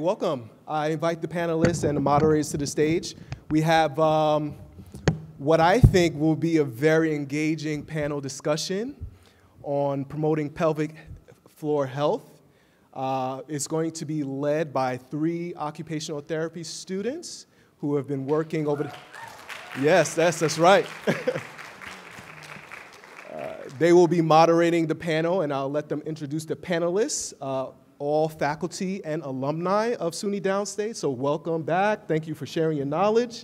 Welcome. I invite the panelists and the moderators to the stage. We have what I think will be a very engaging panel discussion on promoting pelvic floor health. It's going to be led by 3 occupational therapy students who have been working over the... Yes, that's right. They will be moderating the panel, and I'll let them introduce the panelists, all faculty and alumni of SUNY Downstate. So welcome back. Thank you for sharing your knowledge.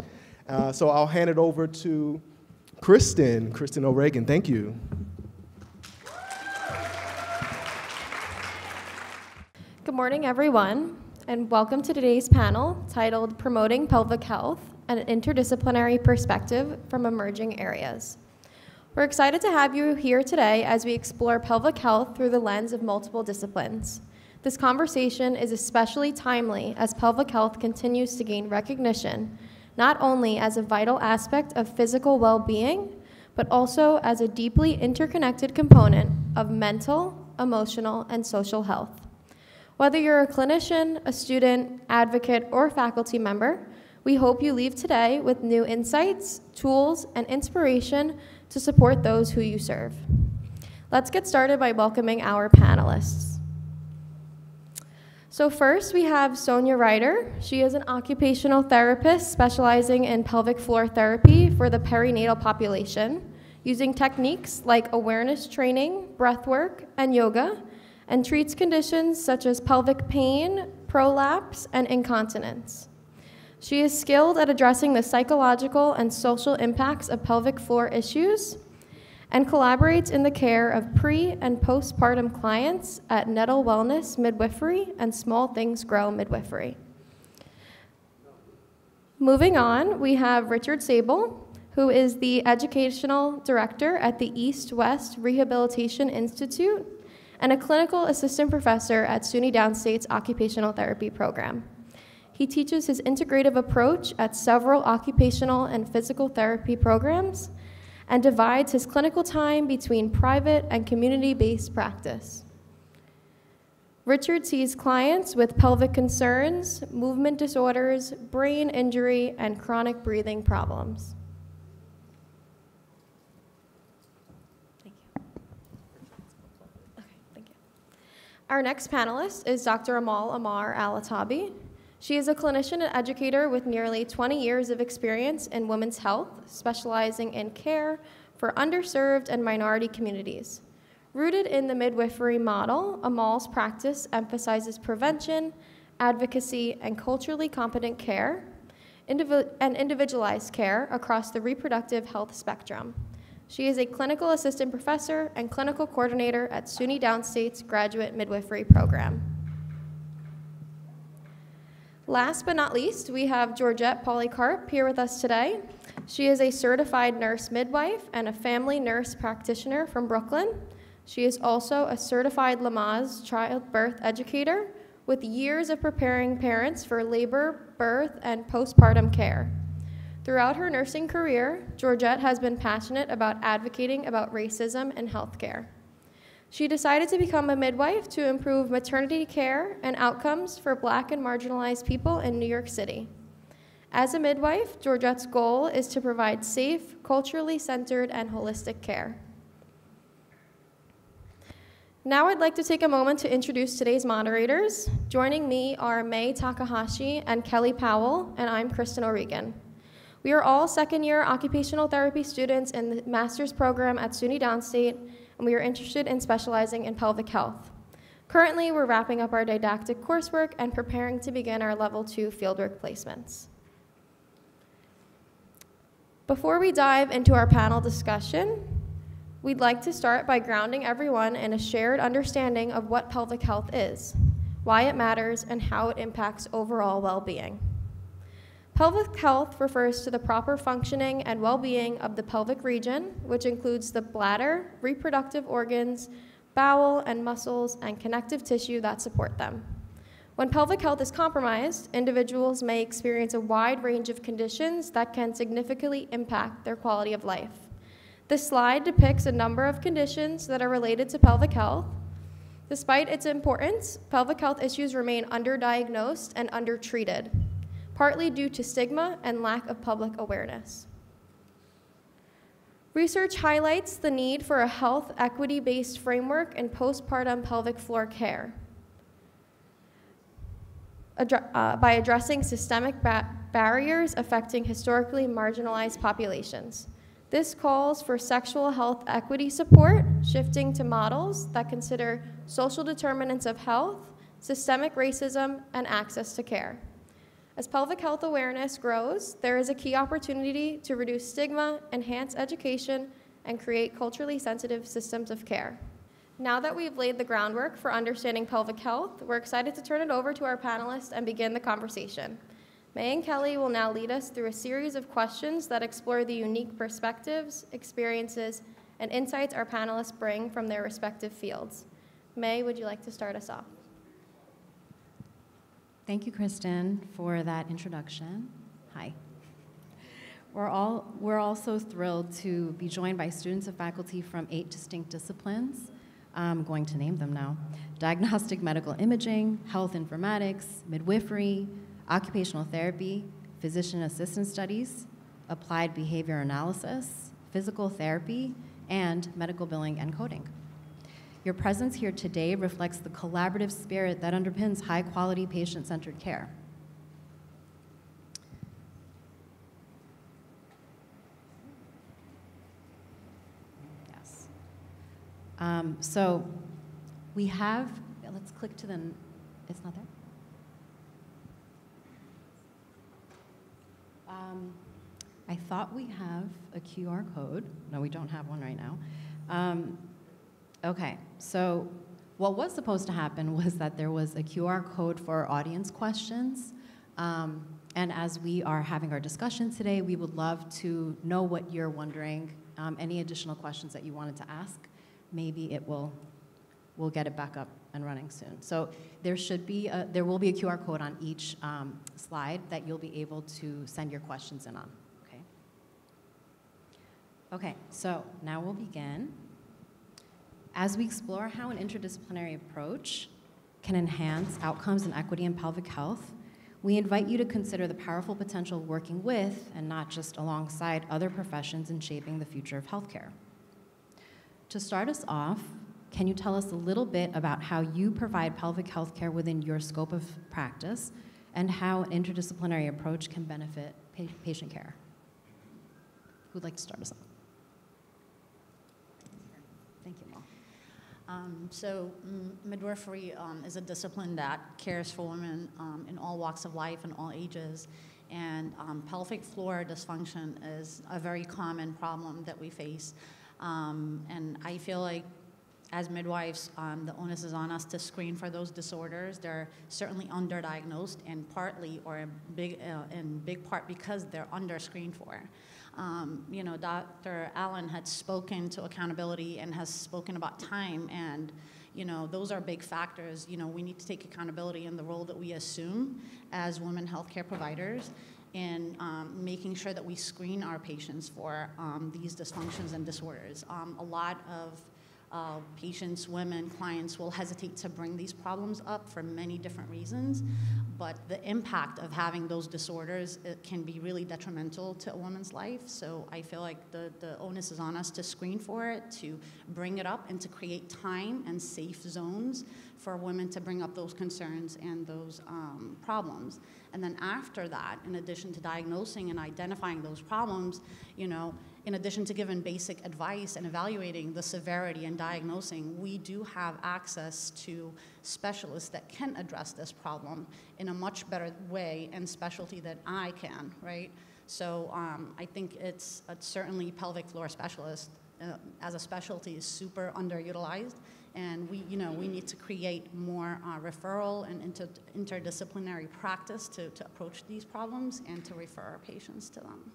So I'll hand it over to Kristin O'Regan. Thank you. Good morning, everyone, and welcome to today's panel titled Promoting Pelvic Health, an Interdisciplinary Perspective from Emerging Areas. We're excited to have you here today as we explore pelvic health through the lens of multiple disciplines. This conversation is especially timely as pelvic health continues to gain recognition, not only as a vital aspect of physical well-being, but also as a deeply interconnected component of mental, emotional, and social health. Whether you're a clinician, a student, advocate, or faculty member, we hope you leave today with new insights, tools, and inspiration to support those who you serve. Let's get started by welcoming our panelists. So first, we have Sonia Reiter. She is an occupational therapist specializing in pelvic floor therapy for the perinatal population, using techniques like awareness training, breathwork, and yoga, and treats conditions such as pelvic pain, prolapse, and incontinence. She is skilled at addressing the psychological and social impacts of pelvic floor issues and collaborates in the care of pre- and postpartum clients at Nettle Wellness Midwifery and Small Things Grow Midwifery. Moving on, we have Richard Sabel, who is the Educational Director at the East-West Rehabilitation Institute and a Clinical Assistant Professor at SUNY Downstate's Occupational Therapy Program. He teaches his integrative approach at several occupational and physical therapy programs and divides his clinical time between private and community-based practice. Richard sees clients with pelvic concerns, movement disorders, brain injury, and chronic breathing problems. Thank you. Okay, thank you. Our next panelist is Dr. Amar-Alattaby. She is a clinician and educator with nearly 20 years of experience in women's health, specializing in care for underserved and minority communities. Rooted in the midwifery model, Amal's practice emphasizes prevention, advocacy, and culturally competent care, and individualized care across the reproductive health spectrum. She is a clinical assistant professor and clinical coordinator at SUNY Downstate's graduate midwifery program. Last but not least, we have Georgette Paulycarpe here with us today. She is a certified nurse midwife and a family nurse practitioner from Brooklyn. She is also a certified Lamaze childbirth educator with years of preparing parents for labor, birth, and postpartum care. Throughout her nursing career, Georgette has been passionate about advocating about racism in healthcare. She decided to become a midwife to improve maternity care and outcomes for Black and marginalized people in New York City. As a midwife, Georgette's goal is to provide safe, culturally centered, and holistic care. Now I'd like to take a moment to introduce today's moderators. Joining me are May Takahashi and Kelly Powell, and I'm Kristin O'Regan. We are all second-year occupational therapy students in the master's program at SUNY Downstate, and we are interested in specializing in pelvic health. Currently, we're wrapping up our didactic coursework and preparing to begin our Level 2 fieldwork placements. Before we dive into our panel discussion, we'd like to start by grounding everyone in a shared understanding of what pelvic health is, why it matters, and how it impacts overall well-being. Pelvic health refers to the proper functioning and well-being of the pelvic region, which includes the bladder, reproductive organs, bowel and muscles, and connective tissue that support them. When pelvic health is compromised, individuals may experience a wide range of conditions that can significantly impact their quality of life. This slide depicts a number of conditions that are related to pelvic health. Despite its importance, pelvic health issues remain underdiagnosed and undertreated, partly due to stigma and lack of public awareness. Research highlights the need for a health equity-based framework in postpartum pelvic floor care by addressing systemic barriers affecting historically marginalized populations. This calls for sexual health equity support, shifting to models that consider social determinants of health, systemic racism, and access to care. As pelvic health awareness grows, there is a key opportunity to reduce stigma, enhance education, and create culturally sensitive systems of care. Now that we've laid the groundwork for understanding pelvic health, we're excited to turn it over to our panelists and begin the conversation. May and Kelly will now lead us through a series of questions that explore the unique perspectives, experiences, and insights our panelists bring from their respective fields. May, would you like to start us off? Thank you, Kristin, for that introduction. Hi. We're also thrilled to be joined by students and faculty from 8 distinct disciplines. I'm going to name them now. Diagnostic medical imaging, health informatics, midwifery, occupational therapy, physician assistant studies, applied behavior analysis, physical therapy, and medical billing and coding. Your presence here today reflects the collaborative spirit that underpins high-quality, patient-centered care. Yes. So we have, let's click to the, it's not there? I thought we have a QR code. No, we don't have one right now. Okay, so what was supposed to happen was that there was a QR code for audience questions. And as we are having our discussion today, we would love to know what you're wondering, any additional questions that you wanted to ask. Maybe we'll get it back up and running soon. So there will be a QR code on each slide that you'll be able to send your questions in on, okay? Okay, so now we'll begin. As we explore how an interdisciplinary approach can enhance outcomes and equity in pelvic health, we invite you to consider the powerful potential of working with, and not just alongside, other professions in shaping the future of healthcare. To start us off, can you tell us a little bit about how you provide pelvic health care within your scope of practice and how an interdisciplinary approach can benefit patient care? Who'd like to start us off? Thank you, Amal. Midwifery is a discipline that cares for women in all walks of life and all ages. And pelvic floor dysfunction is a very common problem that we face. And I feel like as midwives, the onus is on us to screen for those disorders. They're certainly underdiagnosed, and partly, or in big part, because they're under-screened for. You know, Dr. Allen had spoken to accountability and has spoken about time, and you know, those are big factors. You know, we need to take accountability in the role that we assume as women healthcare providers, in making sure that we screen our patients for these dysfunctions and disorders. A lot of patients, women, clients will hesitate to bring these problems up for many different reasons, but the impact of having those disorders, it can be really detrimental to a woman's life. So I feel like the onus is on us to screen for it, to bring it up, and to create time and safe zones for women to bring up those concerns and those problems. And then after that, in addition to diagnosing and identifying those problems, you know, in addition to giving basic advice and evaluating the severity and diagnosing, we do have access to specialists that can address this problem in a much better way and specialty than I can, right? So I think it's certainly pelvic floor specialist as a specialty is super underutilized, and we need to create more referral and interdisciplinary practice to approach these problems and to refer our patients to them.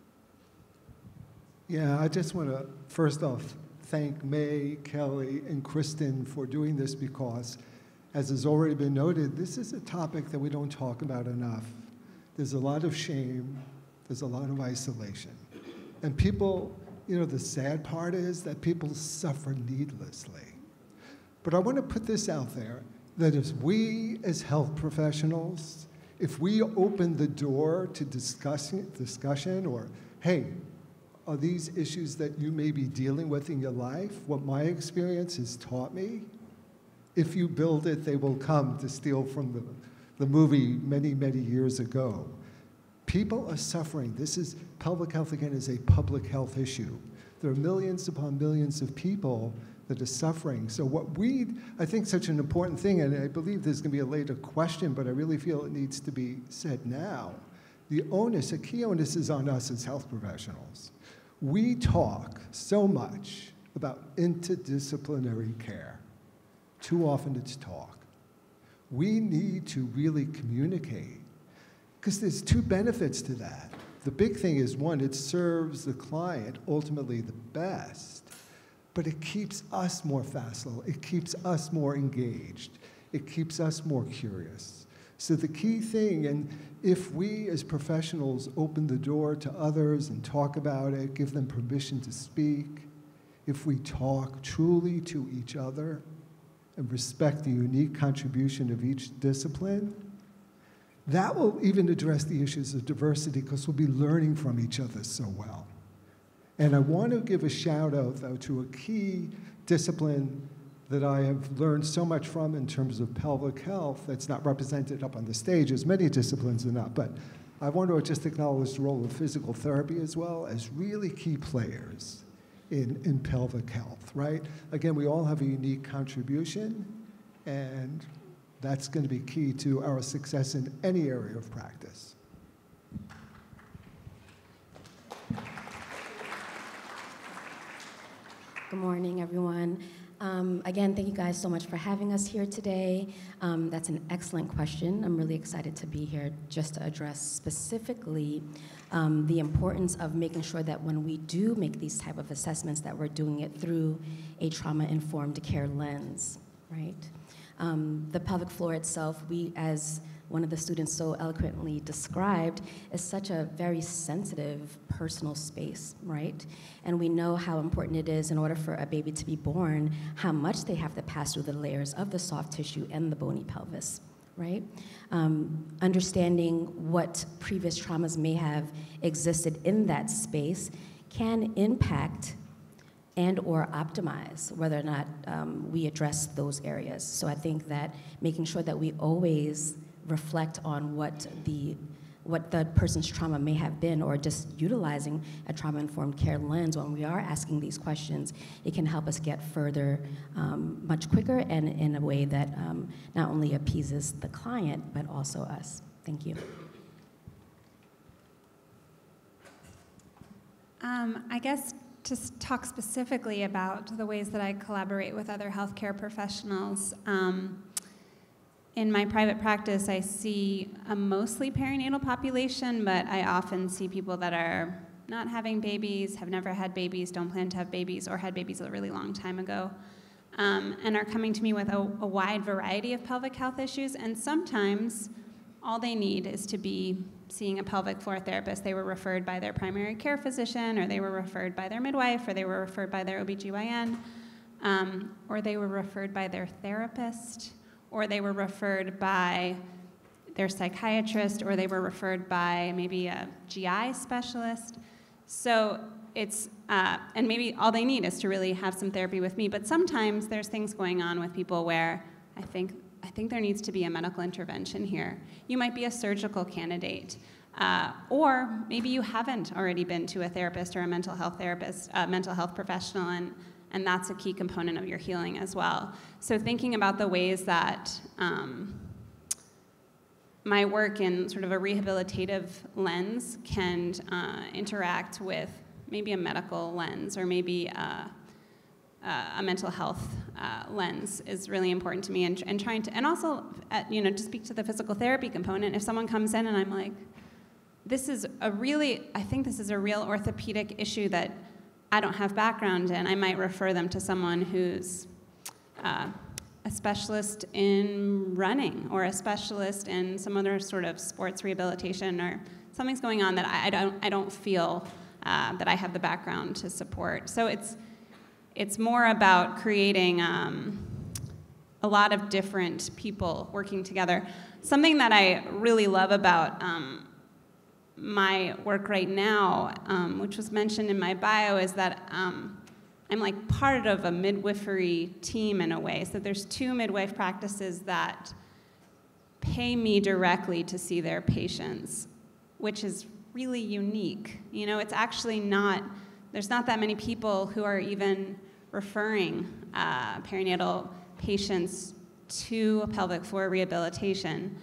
Yeah, I just want to first off thank May, Kelly, and Kristin for doing this, because, as has already been noted, this is a topic that we don't talk about enough. There's a lot of shame, there's a lot of isolation. And people, you know, the sad part is that people suffer needlessly. But I want to put this out there, that if we as health professionals, if we open the door to discussion or, hey, are these issues that you may be dealing with in your life? What my experience has taught me, if you build it, they will come, to steal from the movie many, many years ago. People are suffering. Pelvic health, again, is a public health issue. There are millions upon millions of people that are suffering. So I think such an important thing, and I believe there's going to be a later question, but I really feel it needs to be said now. A key onus is on us as health professionals. We talk so much about interdisciplinary care. Too often it's talk. We need to really communicate, because there's two benefits to that. The big thing is, one, it serves the client ultimately the best, but it keeps us more facile. It keeps us more engaged. It keeps us more curious. So the key thing, and if we as professionals open the door to others and talk about it, give them permission to speak, if we talk truly to each other and respect the unique contribution of each discipline, that will even address the issues of diversity, because we'll be learning from each other so well. And I want to give a shout out, though, to a key discipline that I have learned so much from in terms of pelvic health that's not represented up on the stage, as many disciplines are not, but I want to just acknowledge the role of physical therapy as well as really key players in pelvic health, right? Again, we all have a unique contribution, and that's going to be key to our success in any area of practice. Good morning, everyone. Again, thank you guys so much for having us here today. That's an excellent question. I'm really excited to be here just to address specifically the importance of making sure that when we do make these type of assessments, that we're doing it through a trauma-informed care lens, right? The pelvic floor itself, we, as one of the students so eloquently described, is such a very sensitive personal space, right? And we know how important it is in order for a baby to be born, how much they have to pass through the layers of the soft tissue and the bony pelvis, right? Understanding what previous traumas may have existed in that space can impact and or optimize whether or not we address those areas. So I think that making sure that we always reflect on what the person's trauma may have been, or just utilizing a trauma-informed care lens when we are asking these questions, it can help us get further much quicker and in a way that not only appeases the client, but also us. Thank you. I guess to talk specifically about the ways that I collaborate with other healthcare professionals, in my private practice, I see a mostly perinatal population, but I often see people that are not having babies, have never had babies, don't plan to have babies, or had babies a really long time ago, and are coming to me with a wide variety of pelvic health issues, and sometimes all they need is to be seeing a pelvic floor therapist. They were referred by their primary care physician, or they were referred by their midwife, or they were referred by their OBGYN, or they were referred by their therapist, or they were referred by their psychiatrist, or they were referred by maybe a GI specialist. So it's, and maybe all they need is to really have some therapy with me, but sometimes there's things going on with people where I think there needs to be a medical intervention here. You might be a surgical candidate, or maybe you haven't already been to a therapist or a mental health therapist, mental health professional, and that's a key component of your healing as well. So thinking about the ways that my work in sort of a rehabilitative lens can interact with maybe a medical lens, or maybe a mental health lens is really important to me, and trying to, and also, to speak to the physical therapy component. If someone comes in and I'm like, I think this is a real orthopedic issue that I don't have background in, I might refer them to someone who's a specialist in running, or a specialist in some other sort of sports rehabilitation, or something's going on that I don't feel that I have the background to support. So it's more about creating a lot of different people working together. Something that I really love about my work right now, which was mentioned in my bio, is that I'm like part of a midwifery team in a way. So there's 2 midwife practices that pay me directly to see their patients, which is really unique. You know, it's actually there's not that many people who are even referring perinatal patients to a pelvic floor rehabilitation.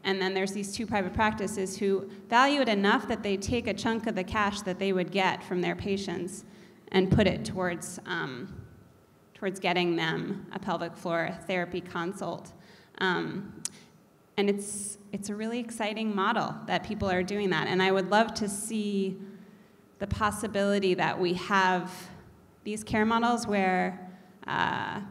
And then there's these 2 private practices who value it enough that they take a chunk of the cash that they would get from their patients and put it towards getting them a pelvic floor therapy consult. And it's a really exciting model that people are doing that. And I would love to see the possibility that we have these care models where a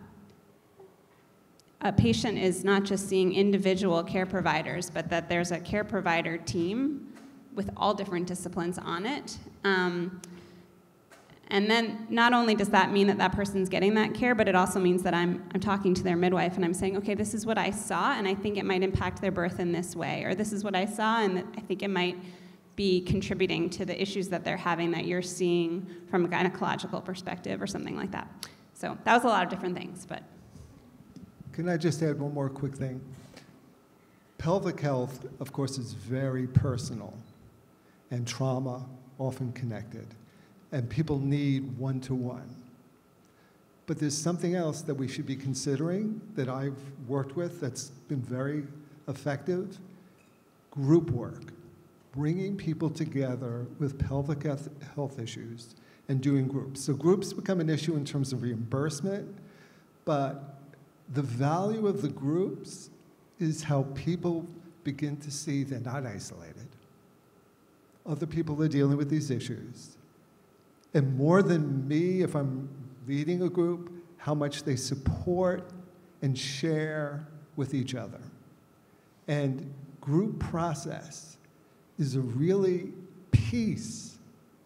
patient is not just seeing individual care providers, but that there's a care provider team with all different disciplines on it. And then not only does that mean that that person's getting that care, but it also means that I'm talking to their midwife and I'm saying, okay, this is what I saw and I think it might impact their birth in this way, or this is what I saw and I think it might be contributing to the issues that they're having that you're seeing from a gynecological perspective or something like that. So that was a lot of different things, but. Can I just add one more quick thing? Pelvic health, of course, is very personal and trauma often connected. And people need one-to-one. But there's something else that we should be considering that I've worked with that's been very effective: group work, bringing people together with pelvic health issues and doing groups. So groups become an issue in terms of reimbursement, but the value of the groups is how people begin to see they're not isolated. Other people are dealing with these issues. And more than me, if I'm leading a group, how much they support and share with each other. And group process is a really piece,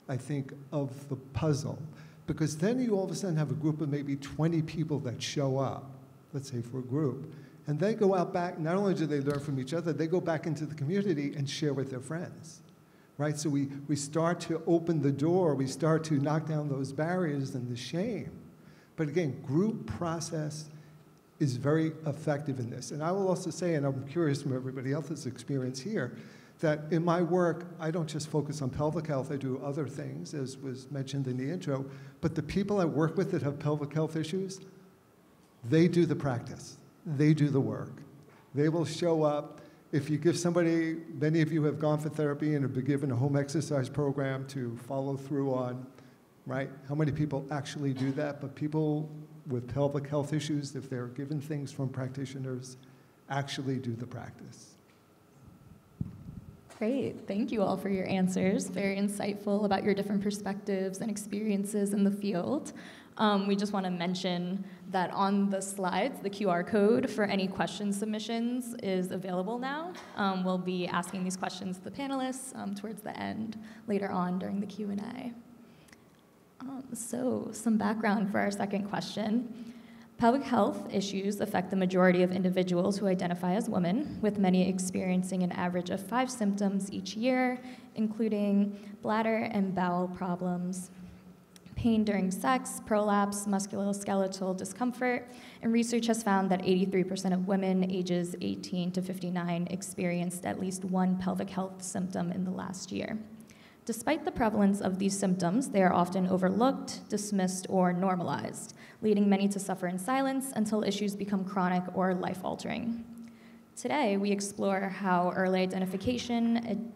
I think, of the puzzle. Because then you all of a sudden have a group of maybe 20 people that show up, let's say for a group, and they go out back, not only do they learn from each other, they go back into the community and share with their friends. Right, so we start to open the door, we start to knock down those barriers and the shame. But again, group process is very effective in this. And I will also say, and I'm curious from everybody else's experience here, that in my work, I don't just focus on pelvic health, I do other things, as was mentioned in the intro, but the people I work with that have pelvic health issues, they do the practice, they do the work. They will show up. If you give somebody, many of you have gone for therapy and have been given a home exercise program to follow through on, right? How many people actually do that? But people with pelvic health issues, if they're given things from practitioners, actually do the practice. Great, thank you all for your answers. Very insightful about your different perspectives and experiences in the field. We just want to mention that on the slides, the QR code for any question submissions is available now. We'll be asking these questions to the panelists towards the end, later on during the Q&A. So some background for our second question. Pelvic health issues affect the majority of individuals who identify as women, with many experiencing an average of 5 symptoms each year, including bladder and bowel problems, pain during sex, prolapse, musculoskeletal discomfort, and research has found that 83% of women ages 18 to 59 experienced at least one pelvic health symptom in the last year. Despite the prevalence of these symptoms, they are often overlooked, dismissed, or normalized, leading many to suffer in silence until issues become chronic or life-altering. Today, we explore how early identification,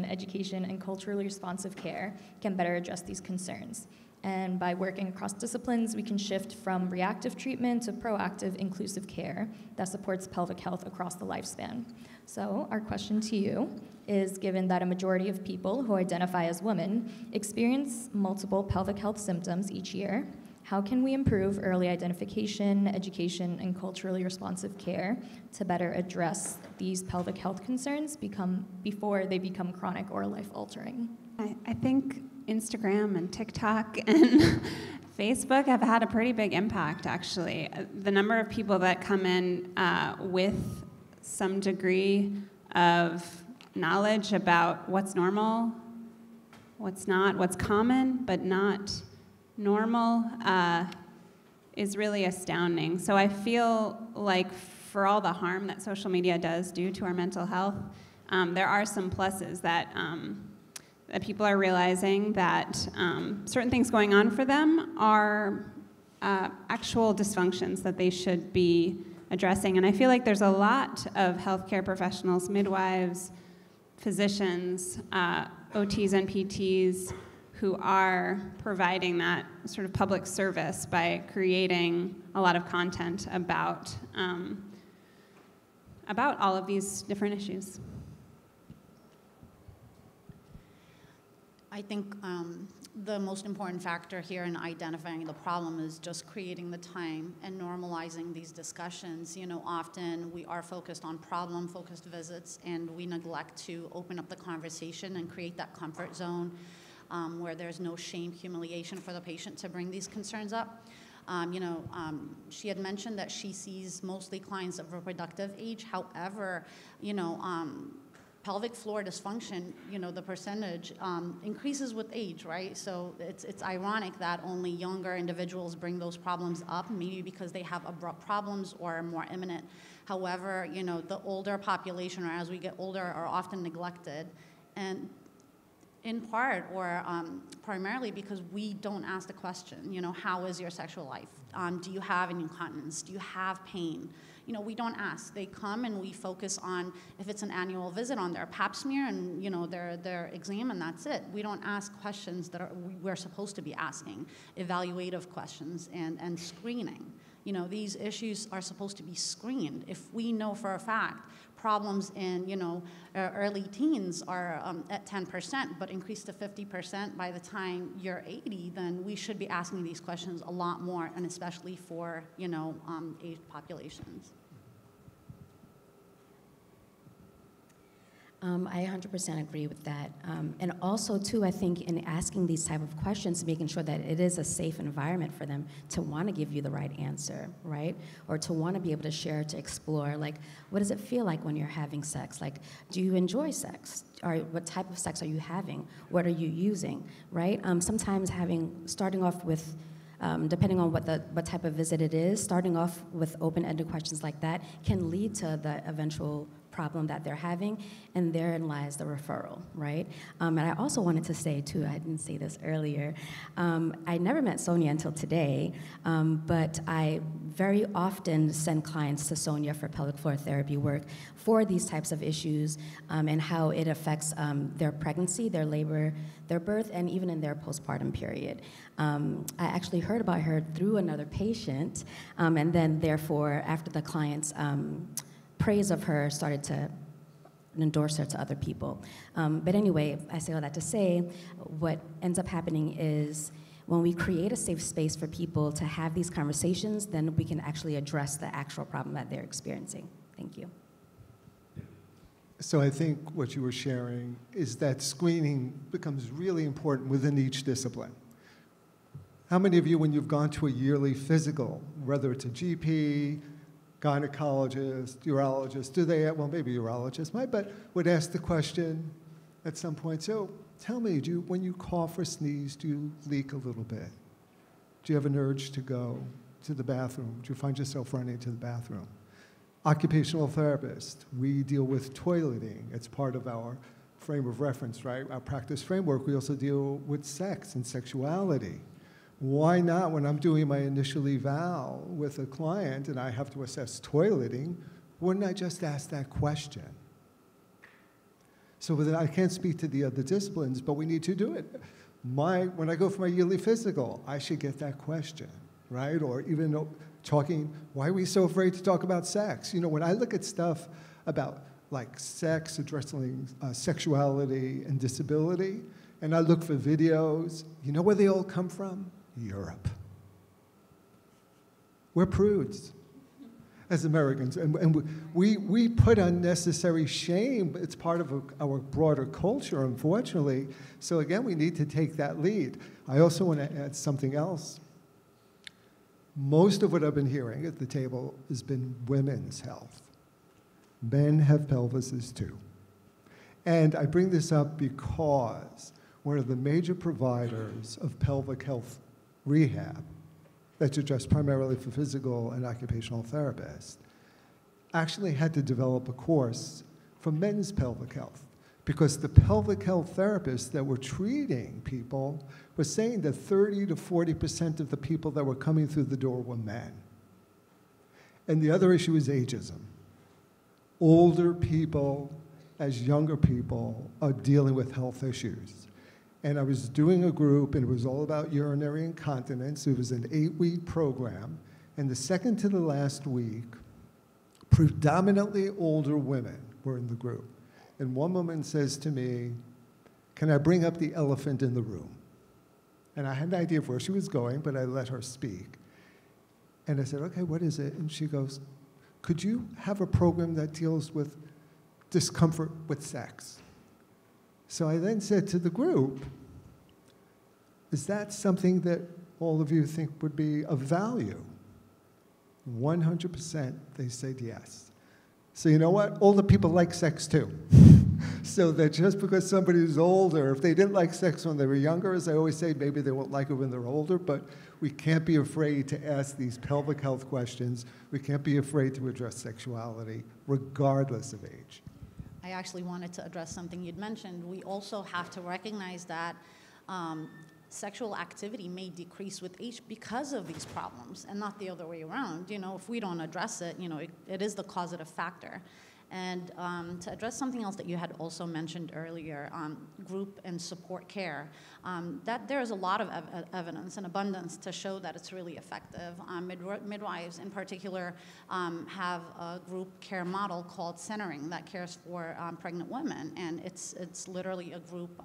education, and culturally responsive care can better address these concerns. And by working across disciplines, we can shift from reactive treatment to proactive, inclusive care that supports pelvic health across the lifespan. So our question to you is, given that a majority of people who identify as women experience multiple pelvic health symptoms each year, how can we improve early identification, education, and culturally responsive care to better address these pelvic health concerns before they become chronic or life-altering? I think Instagram and TikTok and Facebook have had a pretty big impact, actually. The number of people that come in with some degree of knowledge about what's normal, what's not, what's common but not normal is really astounding. So I feel like for all the harm that social media does do to our mental health, there are some pluses that people are realizing that certain things going on for them are actual dysfunctions that they should be addressing. And I feel like there's a lot of healthcare professionals, midwives, physicians, OTs and PTs, who are providing that sort of public service by creating a lot of content about all of these different issues. I think the most important factor here in identifying the problem is just creating the time and normalizing these discussions. You know, often we are focused on problem-focused visits, and we neglect to open up the conversation and create that comfort zone where there's no shame, humiliation for the patient to bring these concerns up. She had mentioned that she sees mostly clients of reproductive age. However, pelvic floor dysfunction, the percentage increases with age, right? So it's ironic that only younger individuals bring those problems up, maybe because they have abrupt problems or are more imminent. However, the older population, or as we get older, are often neglected, and in part or primarily because we don't ask the question, how is your sexual life? Do you have any incontinence? Do you have pain? We don't ask. They come and we focus on, if it's an annual visit, on their pap smear and their exam, and that's it. We don't ask questions that we're supposed to be asking, evaluative questions and screening. These issues are supposed to be screened. If we know for a fact problems in early teens are at 10%, but increase to 50% by the time you're 80, then we should be asking these questions a lot more, and especially for aged populations. I 100% agree with that. And also, too, I think in asking these type of questions, making sure that it is a safe environment for them to want to give you the right answer, right? Or to want to be able to share, to explore, like, what does it feel like when you're having sex? Like, do you enjoy sex? Or what type of sex are you having? What are you using, right? Sometimes starting off with, depending on what type of visit it is, starting off with open-ended questions like that can lead to the eventual problem that they're having, and therein lies the referral, right? And I also wanted to say, too, I didn't say this earlier, I never met Sonia until today, but I very often send clients to Sonia for pelvic floor therapy work for these types of issues and how it affects their pregnancy, their labor, their birth, and even in their postpartum period. I actually heard about her through another patient, and then therefore, after the client's praise of her started to endorse her to other people. But anyway, I say all that to say, what ends up happening is when we create a safe space for people to have these conversations, then we can actually address the actual problem that they're experiencing. Thank you. So I think what you were sharing is that screening becomes really important within each discipline. How many of you, when you've gone to a yearly physical, whether it's a GP, gynecologist, urologist, well, maybe urologists might, but would ask the question at some point, so tell me, when you cough or sneeze, do you leak a little bit? Do you have an urge to go to the bathroom? Do you find yourself running to the bathroom? Occupational therapist, we deal with toileting. It's part of our frame of reference, right? Our practice framework. We also deal with sex and sexuality. Why not, when I'm doing my initial eval with a client and I have to assess toileting, wouldn't I just ask that question? So I can't speak to the other disciplines, but we need to do it. When I go for my yearly physical, I should get that question, right? Or even talking, why are we so afraid to talk about sex? When I look at stuff about like sex, addressing sexuality and disability, and I look for videos, you know where they all come from? Europe. We're prudes as Americans, and we put unnecessary shame. It's part of our broader culture, unfortunately. So again, we need to take that lead. I also want to add something else. Most of what I've been hearing at the table has been women's health. Men have pelvises too. And I bring this up because one of the major providers of pelvic health rehab that's addressed primarily for physical and occupational therapists actually had to develop a course for men's pelvic health, because the pelvic health therapists that were treating people were saying that 30 to 40% of the people that were coming through the door were men. And the other issue is ageism. Older people, as younger people, are dealing with health issues. And I was doing a group, and it was all about urinary incontinence. It was an 8-week program, and the second to the last week, predominantly older women were in the group. And one woman says to me, "Can I bring up the elephant in the room?" And I had an idea of where she was going, but I let her speak. And I said, "Okay, what is it?" And she goes, "Could you have a program that deals with discomfort with sex?" So I then said to the group, "Is that something that all of you think would be of value?" 100% they said yes. So you know what? Older people like sex too. So that just because somebody is older, if they didn't like sex when they were younger, as I always say, maybe they won't like it when they're older, but we can't be afraid to ask these pelvic health questions. We can't be afraid to address sexuality, regardless of age. I actually wanted to address something you'd mentioned. We also have to recognize that sexual activity may decrease with age because of these problems, and not the other way around. You know, if we don't address it, you know, it is the causative factor. And to address something else that you had also mentioned earlier, group and support care, that there is a lot of evidence and abundance to show that it's really effective. Midwives in particular have a group care model called Centering that cares for pregnant women, and it's literally a group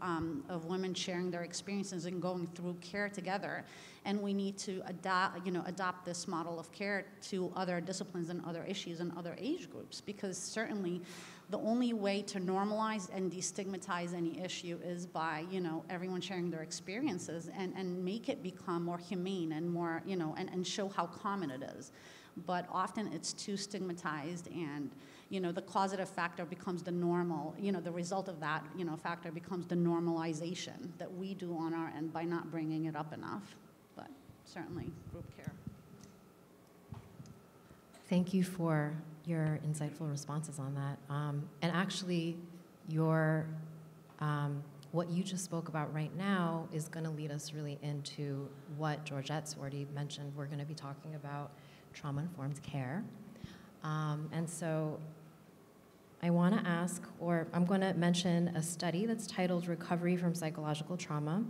of women sharing their experiences and going through care together. And we need to adopt this model of care to other disciplines and other issues and other age groups, because certainly the only way to normalize and destigmatize any issue is by, you know, everyone sharing their experiences and make it become more humane and more, you know, and show how common it is. But often it's too stigmatized, and, you know, the causative factor becomes the normal, you know, the result of that, you know, factor becomes the normalization that we do on our end by not bringing it up enough. But certainly group care. Thank you for your insightful responses on that. And actually, what you just spoke about right now is going to lead us really into what Georgette's already mentioned. We're going to be talking about trauma-informed care. And so I want to ask, or I'm going to mention a study that's titled Recovery from Psychological Trauma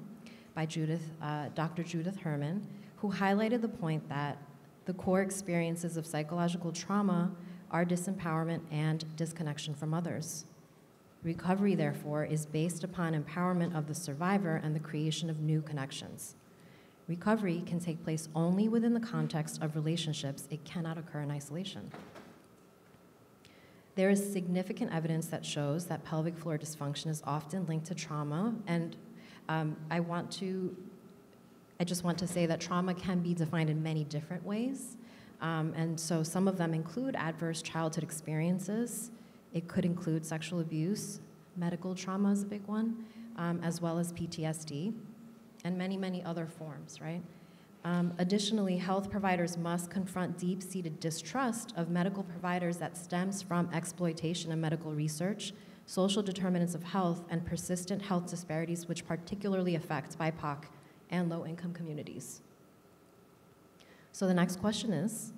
by Dr. Judith Herman, who highlighted the point that the core experiences of psychological trauma are disempowerment and disconnection from others. Recovery, therefore, is based upon empowerment of the survivor and the creation of new connections. Recovery can take place only within the context of relationships. It cannot occur in isolation. There is significant evidence that shows that pelvic floor dysfunction is often linked to trauma, and I just want to say that trauma can be defined in many different ways. And so some of them include adverse childhood experiences. It could include sexual abuse, medical trauma is a big one, as well as PTSD, and many, many other forms, right? Additionally, health providers must confront deep-seated distrust of medical providers that stems from exploitation of medical research, social determinants of health, and persistent health disparities which particularly affect BIPOC and low-income communities. So the next question is,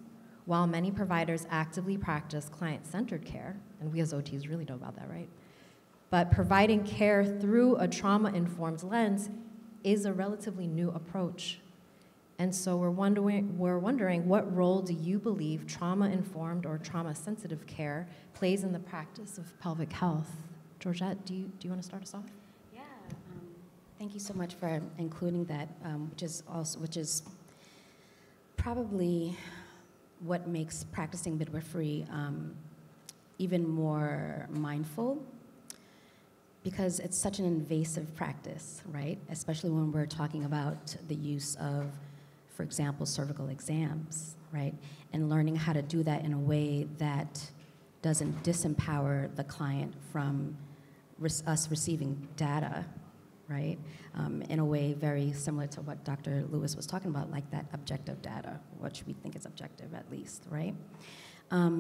while many providers actively practice client-centered care, and we as OTs really know about that, right? But providing care through a trauma-informed lens is a relatively new approach. And so we're wondering what role do you believe trauma-informed or trauma-sensitive care plays in the practice of pelvic health? Georgette, do you want to start us off? Yeah, thank you so much for including that, which is probably what makes practicing midwifery even more mindful, because it's such an invasive practice, right? Especially when we're talking about the use of for example, cervical exams, right? And learning how to do that in a way that doesn't disempower the client from us receiving data, right? In a way very similar to what Dr. Lewis was talking about, like that objective data, which we think is objective at least, right?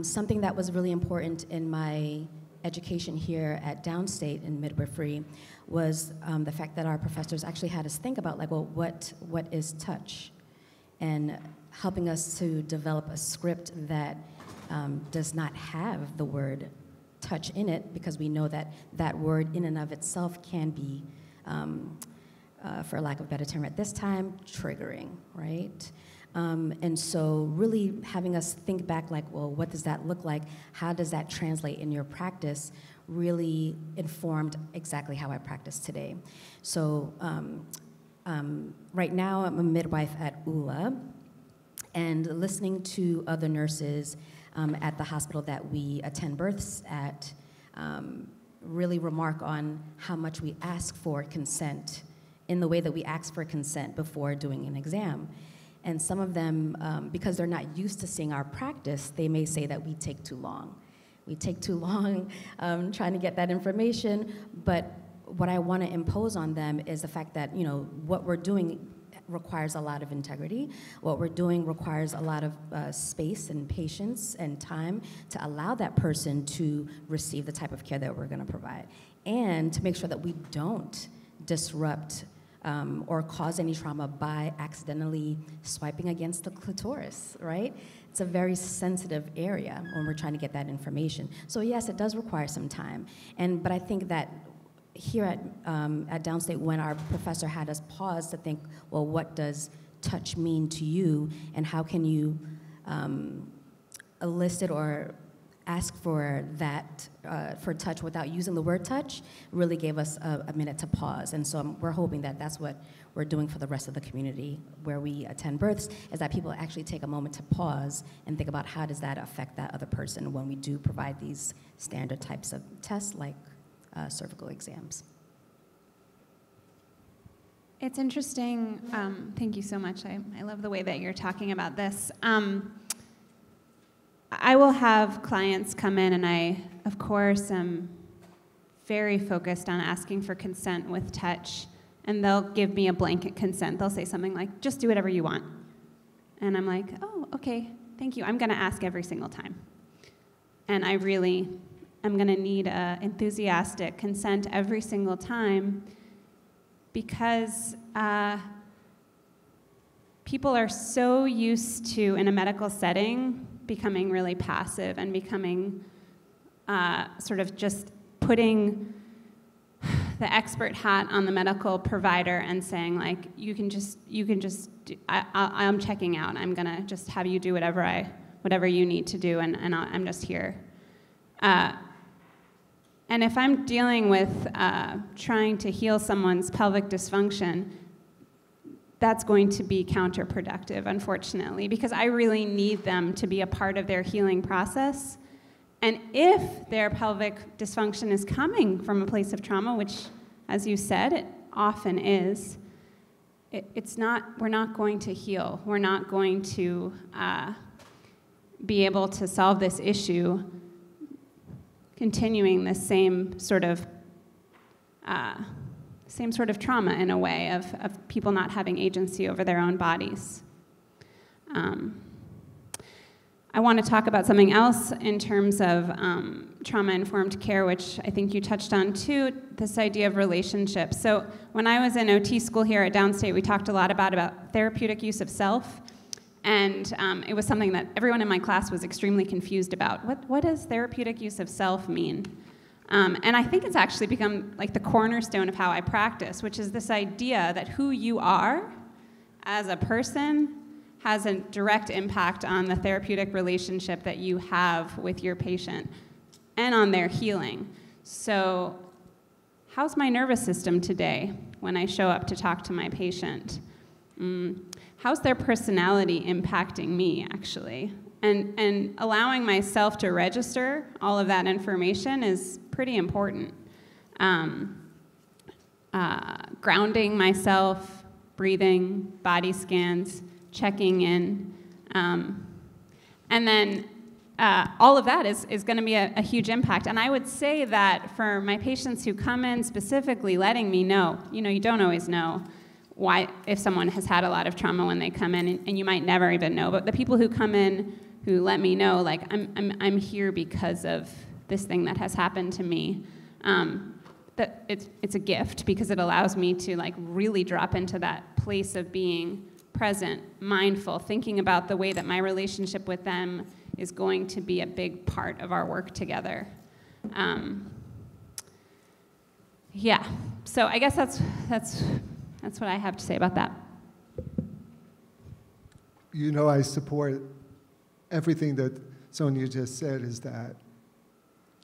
Something that was really important in my education here at Downstate in midwifery was the fact that our professors actually had us think about, like, well, what is touch? And helping us to develop a script that does not have the word touch in it, because we know that that word in and of itself can be, for lack of a better term at this time, triggering, right? And so really having us think back, like, well, what does that look like? How does that translate in your practice? Really informed exactly how I practice today. So right now I'm a midwife at ULA, and listening to other nurses at the hospital that we attend births at really remark on how much we ask for consent in the way that we ask for consent before doing an exam. And some of them, because they're not used to seeing our practice, they may say that we take too long. We take too long trying to get that information, but what I want to impose on them is the fact that, you know, what we're doing requires a lot of integrity. What we're doing requires a lot of space and patience and time to allow that person to receive the type of care that we're going to provide, and to make sure that we don't disrupt or cause any trauma by accidentally swiping against the clitoris, right? It's a very sensitive area when we're trying to get that information. So yes, it does require some time, but I think that here at Downstate, when our professor had us pause to think, well, what does touch mean to you, and how can you elicit or ask for that, for touch without using the word touch, really gave us a minute to pause. And so we're hoping that that's what we're doing for the rest of the community where we attend births, is that people actually take a moment to pause and think about how does that affect that other person when we do provide these standard types of tests like cervical exams. It's interesting. Thank you so much. I love the way that you're talking about this. I will have clients come in, and I, of course, am very focused on asking for consent with touch, and they'll give me a blanket consent. They'll say something like, just do whatever you want. And I'm like, oh, okay, thank you. I'm going to ask every single time. And I'm going to need enthusiastic consent every single time, because people are so used to, in a medical setting, becoming really passive and becoming sort of just putting the expert hat on the medical provider and saying, like, you can just I'm checking out. I'm going to just have you do whatever you need to do, and I'm just here. And if I'm dealing with trying to heal someone's pelvic dysfunction, that's going to be counterproductive, unfortunately, because I really need them to be a part of their healing process. And if their pelvic dysfunction is coming from a place of trauma, which, as you said, it often is, we're not going to heal. We're not going to be able to solve this issue continuing the same sort of trauma, in a way, of people not having agency over their own bodies. I want to talk about something else in terms of trauma-informed care, which I think you touched on too, this idea of relationships. So when I was in OT school here at Downstate, we talked a lot about therapeutic use of self, and it was something that everyone in my class was extremely confused about. What does therapeutic use of self mean? And I think it's actually become like the cornerstone of how I practice, which is this idea that who you are as a person has a direct impact on the therapeutic relationship that you have with your patient and on their healing. So how's my nervous system today when I show up to talk to my patient? How's their personality impacting me, actually? And allowing myself to register all of that information is pretty important. Grounding myself, breathing, body scans, checking in. And then all of that is going to be a huge impact. And I would say that for my patients who come in specifically letting me know, you don't always know why, if someone has had a lot of trauma when they come in, and you might never even know. But the people who come in who let me know, like, I'm here because of this thing that has happened to me, that it's a gift, because it allows me to, like, really drop into that place of being present, mindful, thinking about the way that my relationship with them is going to be a big part of our work together. Yeah, so I guess that's what I have to say about that. I support everything that Sonia just said, is that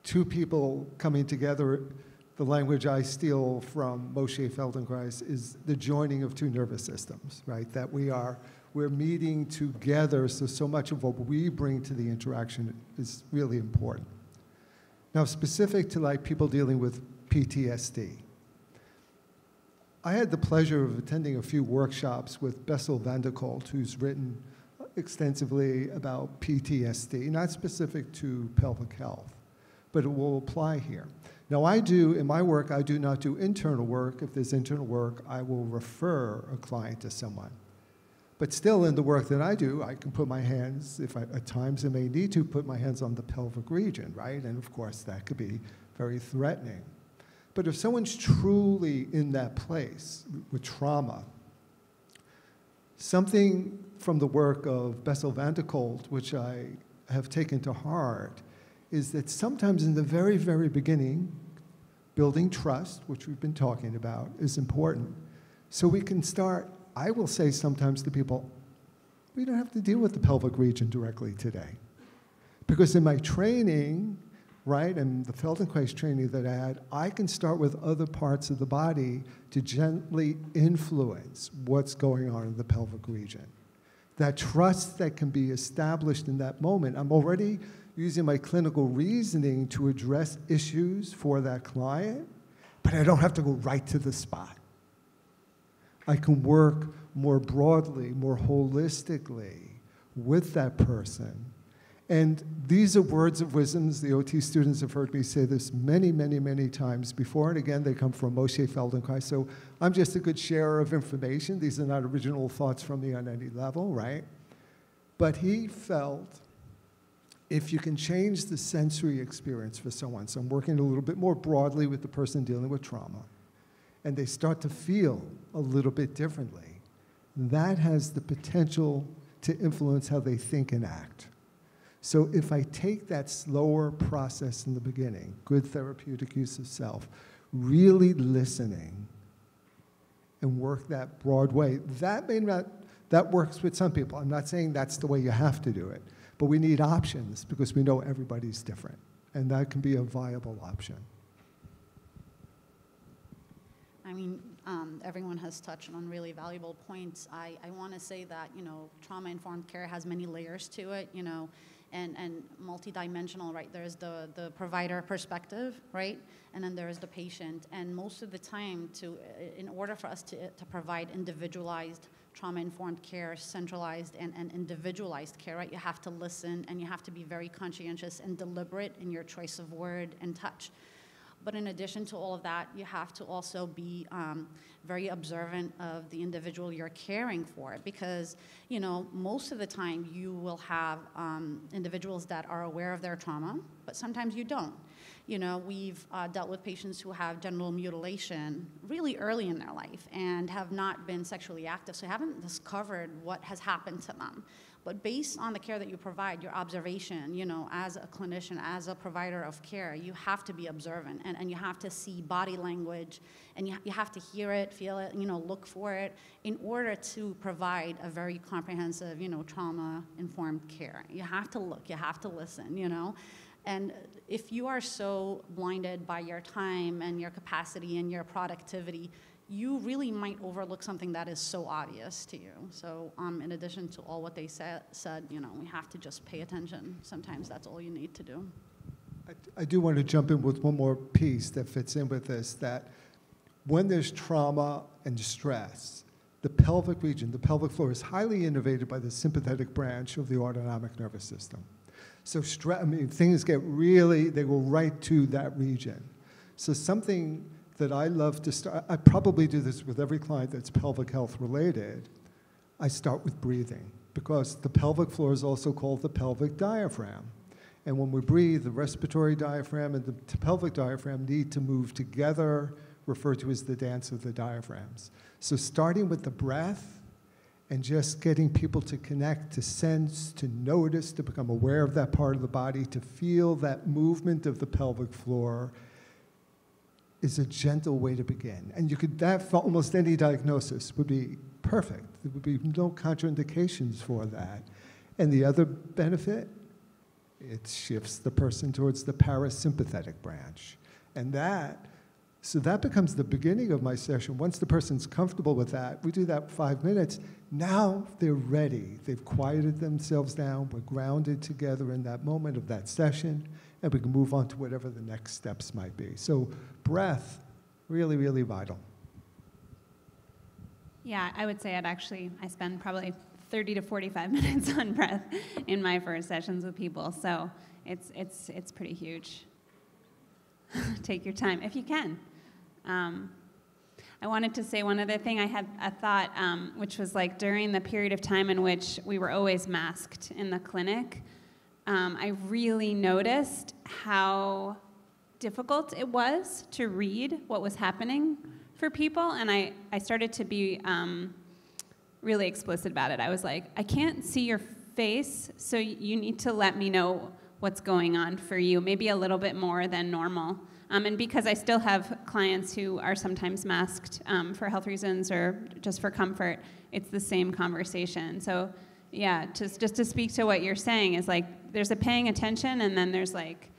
two people coming together, the language I steal from Moshe Feldenkrais is the joining of two nervous systems, right? That we're meeting together, so much of what we bring to the interaction is really important. Now, specific to, like, people dealing with PTSD, I had the pleasure of attending a few workshops with Bessel van der Kolk, who's written extensively about PTSD, not specific to pelvic health, but it will apply here. Now, in my work, I do not do internal work. If there's internal work, I will refer a client to someone. But still, in the work that I do, I can put my hands, at times I may need to, put my hands on the pelvic region, right? And of course, that could be very threatening. But if someone's truly in that place with trauma, something from the work of Bessel van der Kolk, which I have taken to heart, is that sometimes in the very, very beginning, building trust, which we've been talking about, is important. So we can start, I will say sometimes to people, we don't have to deal with the pelvic region directly today. Because in my training, right, and the Feldenkrais training that I had, I can start with other parts of the body to gently influence what's going on in the pelvic region. That trust that can be established in that moment, I'm already using my clinical reasoning to address issues for that client, but I don't have to go right to the spot. I can work more broadly, more holistically with that person. And these are words of wisdom. The OT students have heard me say this many, many, many times before, and again, they come from Moshe Feldenkrais, so I'm just a good sharer of information. These are not original thoughts from me on any level, right? But he felt, if you can change the sensory experience for someone, so I'm working a little bit more broadly with the person dealing with trauma, and they start to feel a little bit differently, that has the potential to influence how they think and act. So if I take that slower process in the beginning, good therapeutic use of self, really listening, and work that broad way, that works with some people. I'm not saying that's the way you have to do it, but we need options because we know everybody's different, and that can be a viable option. I mean, everyone has touched on really valuable points. I want to say that, trauma-informed care has many layers to it, and multidimensional, right? There's the provider perspective, right? And then there's the patient. And most of the time, in order for us to provide individualized trauma-informed care, centralized and individualized care, right? You have to listen, and you have to be very conscientious and deliberate in your choice of word and touch. But in addition to all of that, you have to also be very observant of the individual you're caring for, because, most of the time you will have individuals that are aware of their trauma, but sometimes you don't. We've dealt with patients who have genital mutilation really early in their life and have not been sexually active, so haven't discovered what has happened to them. But based on the care that you provide, your observation, as a clinician, as a provider of care, you have to be observant, and you have to see body language, and you have to hear it, feel it, look for it, in order to provide a very comprehensive, trauma-informed care. You have to look, you have to listen, And if you are so blinded by your time and your capacity and your productivity, you really might overlook something that is so obvious to you. So in addition to all what they said, we have to just pay attention. Sometimes that's all you need to do. I do want to jump in with one more piece that fits in with this, that when there's trauma and stress, the pelvic region, the pelvic floor, is highly innervated by the sympathetic branch of the autonomic nervous system. So things get really, they go right to that region. So something that I love to start, I probably do this with every client that's pelvic health related, I start with breathing, because the pelvic floor is also called the pelvic diaphragm. And when we breathe, the respiratory diaphragm and the pelvic diaphragm need to move together, referred to as the dance of the diaphragms. So starting with the breath and just getting people to connect, to sense, to notice, to become aware of that part of the body, to feel that movement of the pelvic floor is a gentle way to begin. And you could, that for almost any diagnosis would be perfect. There would be no contraindications for that. And the other benefit, it shifts the person towards the parasympathetic branch. And so that becomes the beginning of my session. Once the person's comfortable with that, we do that 5 minutes. Now they're ready. They've quieted themselves down. We're grounded together in that moment of that session, and we can move on to whatever the next steps might be. So breath, really, really vital. Yeah, I would say I spend probably 30 to 45 minutes on breath in my first sessions with people. So it's pretty huge. Take your time if you can. I wanted to say one other thing. I had a thought, which was like during the period of time in which we were always masked in the clinic, I really noticed how difficult it was to read what was happening for people, and I started to be really explicit about it. I was like, I can't see your face, so you need to let me know what's going on for you, maybe a little bit more than normal. And because I still have clients who are sometimes masked for health reasons or just for comfort, it's the same conversation. So yeah, just to speak to what you're saying is like, there's a paying attention, and then there's like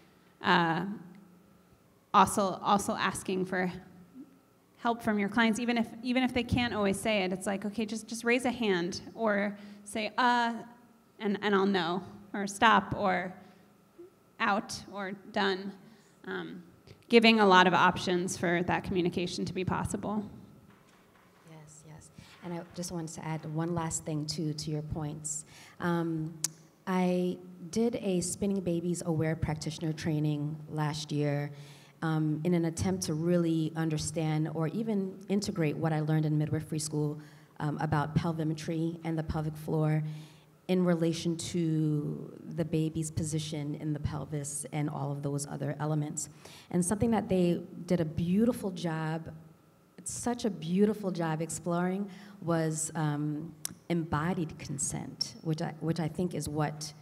also asking for help from your clients, even if they can't always say it. It's like, okay, just raise a hand or say and I'll know, or stop, or out, or done. Giving a lot of options for that communication to be possible. Yes, yes. And I just wanted to add one last thing to your points. I did a Spinning Babies Aware Practitioner training last year in an attempt to really understand or even integrate what I learned in midwifery school about pelvimetry and the pelvic floor in relation to the baby's position in the pelvis and all of those other elements. And something that they did a beautiful job, such a beautiful job exploring, was embodied consent, which I think is what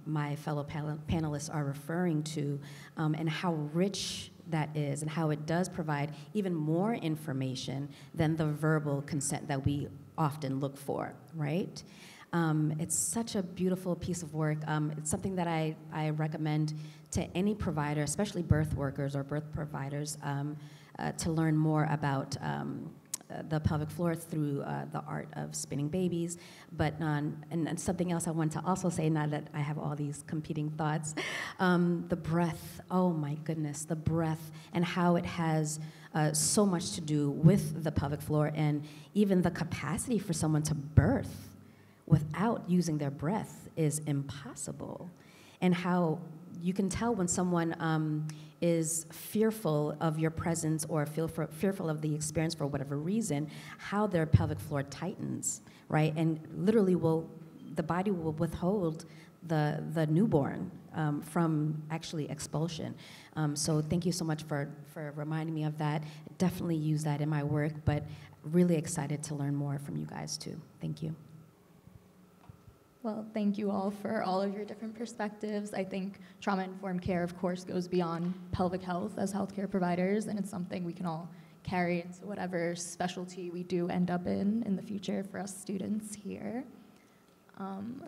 my fellow panelists are referring to, and how rich that is, and how it does provide even more information than the verbal consent that we often look for, right? It's such a beautiful piece of work. It's something that I recommend to any provider, especially birth workers or birth providers, to learn more about the pelvic floor through the art of spinning babies. But and something else I want to also say, now that I have all these competing thoughts, the breath, oh my goodness, the breath, and how it has so much to do with the pelvic floor, and even the capacity for someone to birth without using their breath is impossible. And how you can tell when someone is fearful of your presence or fearful of the experience for whatever reason, how their pelvic floor tightens, right? And literally the body will withhold the newborn from actually expulsion. So thank you so much for reminding me of that. Definitely use that in my work, but really excited to learn more from you guys too. Thank you. Well, thank you all for all of your different perspectives. I think trauma-informed care, of course, goes beyond pelvic health as healthcare providers, and it's something we can all carry into whatever specialty we do end up in the future for us students here.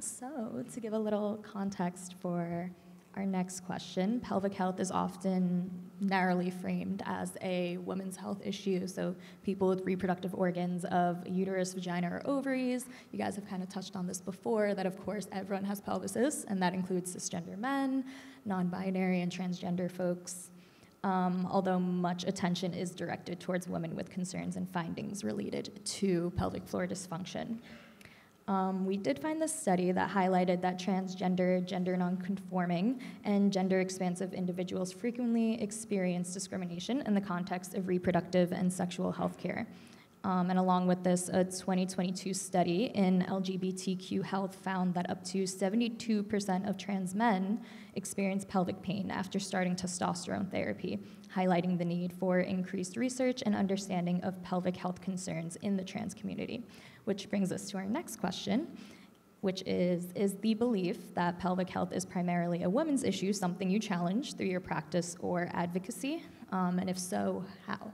So to give a little context for our next question, pelvic health is often narrowly framed as a women's health issue, so people with reproductive organs of uterus, vagina, or ovaries. You guys have kind of touched on this before, that of course everyone has pelvises, and that includes cisgender men, non-binary, and transgender folks. although much attention is directed towards women with concerns and findings related to pelvic floor dysfunction. We did find this study that highlighted that transgender, gender nonconforming, and gender expansive individuals frequently experience discrimination in the context of reproductive and sexual health care. And along with this, a 2022 study in LGBTQ health found that up to 72% of trans men experience pelvic pain after starting testosterone therapy, highlighting the need for increased research and understanding of pelvic health concerns in the trans community. Which brings us to our next question, which is the belief that pelvic health is primarily a women's issue something you challenge through your practice or advocacy? And if so, how?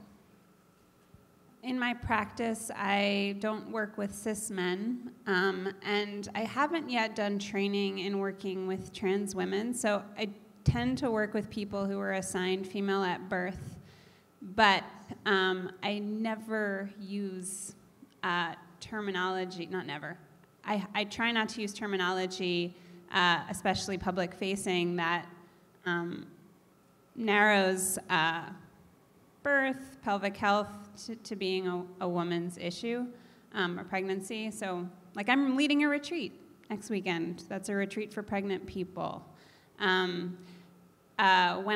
In my practice, I don't work with cis men, and I haven't yet done training in working with trans women, so I tend to work with people who were assigned female at birth, but I never use terminology, not never. I try not to use terminology, especially public-facing, that narrows birth, pelvic health to being a woman's issue, or pregnancy. So, like, I'm leading a retreat next weekend. That's a retreat for pregnant people. When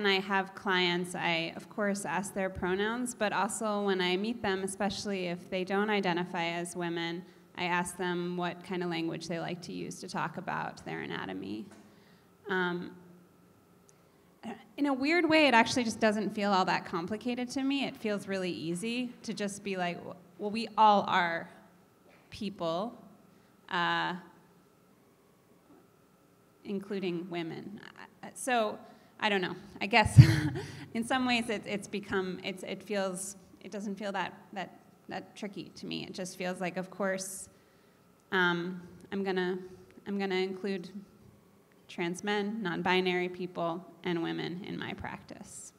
I have clients, I, of course, ask their pronouns, but also when I meet them, especially if they don't identify as women, I ask them what kind of language they like to use to talk about their anatomy. In a weird way, it actually just doesn't feel all that complicated to me. It feels really easy to just be like, well, we all are people, including women. So, I don't know. I guess in some ways it doesn't feel that tricky to me. It just feels like, of course, I'm gonna include trans men, non-binary people, and women in my practice.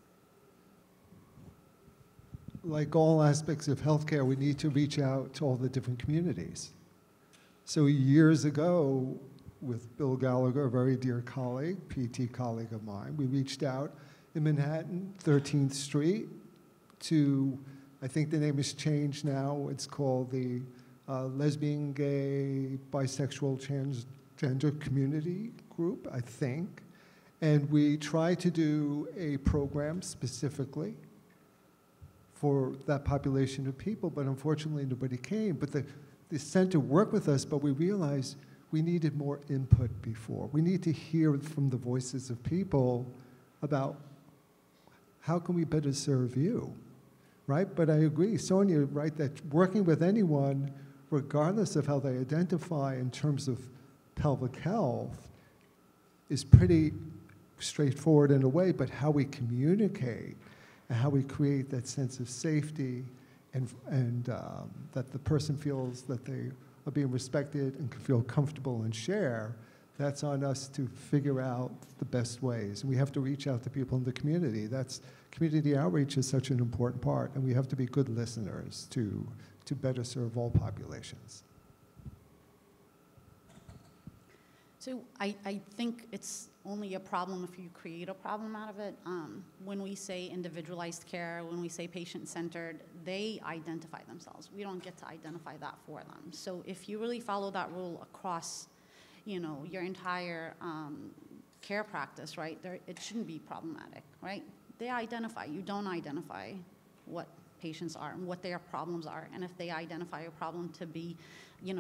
Like all aspects of healthcare, we need to reach out to all the different communities. So years ago, with Bill Gallagher, a very dear colleague, PT colleague of mine, we reached out in Manhattan, 13th Street, to, I think the name has changed now, it's called the Lesbian, Gay, Bisexual, Transgender Community Group, I think. And we tried to do a program specifically for that population of people, but unfortunately nobody came. But the center worked with us, but we realized we needed more input before. We need to hear from the voices of people about how can we better serve you, right? But I agree, Sonia, right, that working with anyone, regardless of how they identify in terms of pelvic health, is pretty straightforward in a way, but how we communicate and how we create that sense of safety and that the person feels that they are being respected and can feel comfortable and share, that's on us to figure out the best ways. And we have to reach out to people in the community. Community outreach is such an important part, and we have to be good listeners to better serve all populations. So I think it's only a problem if you create a problem out of it. When we say individualized care, when we say patient-centered, they identify themselves. We don't get to identify that for them. So if you really follow that rule across, your entire care practice, right, it shouldn't be problematic, right? They identify. You don't identify what patients are and what their problems are. And if they identify a problem to be,